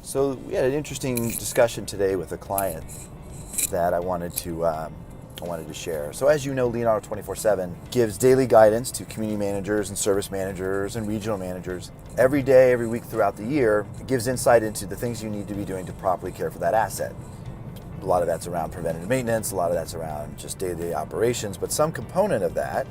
So we had an interesting discussion today with a client that I wanted to share. So as you know, Leonardo 24/7 gives daily guidance to community managers and service managers and regional managers every day, every week throughout the year. It gives insight into the things you need to be doing to properly care for that asset. A lot of that's around preventative maintenance, a lot of that's around just day-to-day operations, but some component of that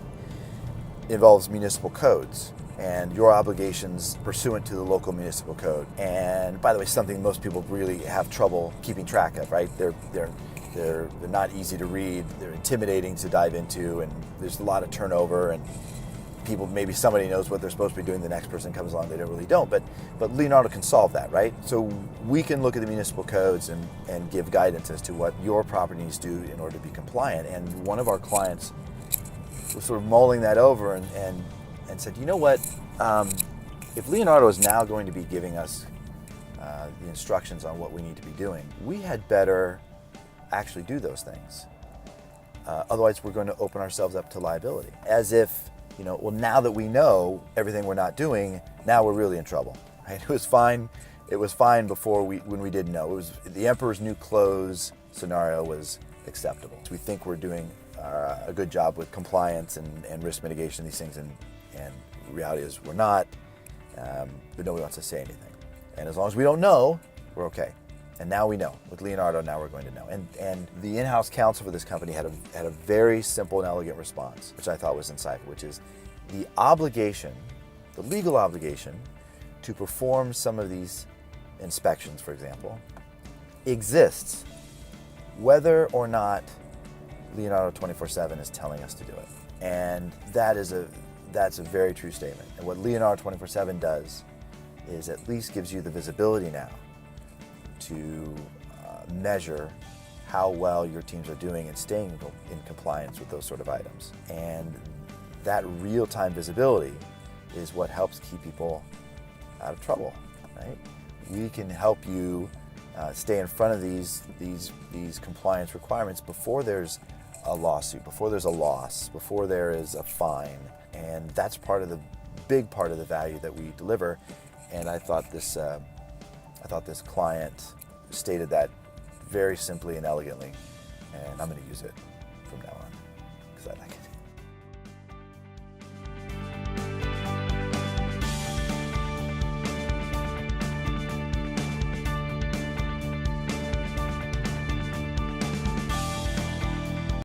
involves municipal codes and your obligations pursuant to the local municipal code. And by the way, something most people really have trouble keeping track of, right? They're not easy to read, they're intimidating to dive into, and there's a lot of turnover, and people, maybe somebody knows what they're supposed to be doing, the next person comes along, they really don't, but Leonardo can solve that, right? So we can look at the municipal codes and give guidance as to what your property needs to do in order to be compliant. And one of our clients was sort of mulling that over and said, you know what, if Leonardo is now going to be giving us the instructions on what we need to be doing, we had better actually do those things. Otherwise, we're going to open ourselves up to liability. As if, well, now that we know everything we're not doing, now we're really in trouble. Right? It was fine before when we didn't know. It was the emperor's new clothes scenario was acceptable. So we think we're doing a good job with compliance and risk mitigation, these things, and reality is we're not, but nobody wants to say anything. And as long as we don't know, we're okay. And now we know. With Leonardo, now we're going to know. And the in-house counsel for this company had a very simple and elegant response, which I thought was insightful, which is the obligation, the legal obligation to perform some of these inspections, for example, exists whether or not Leonardo 24/7 is telling us to do it. And that's a very true statement. And what Leonardo 24/7 does is at least gives you the visibility now to measure how well your teams are doing and staying in compliance with those sort of items. And that real-time visibility is what helps keep people out of trouble, right? We can help you stay in front of these compliance requirements before there's a lawsuit, before there's a loss, before there is a fine. And that's big part of the value that we deliver. And I thought this client stated that very simply and elegantly, and I'm going to use it from now on because I like it.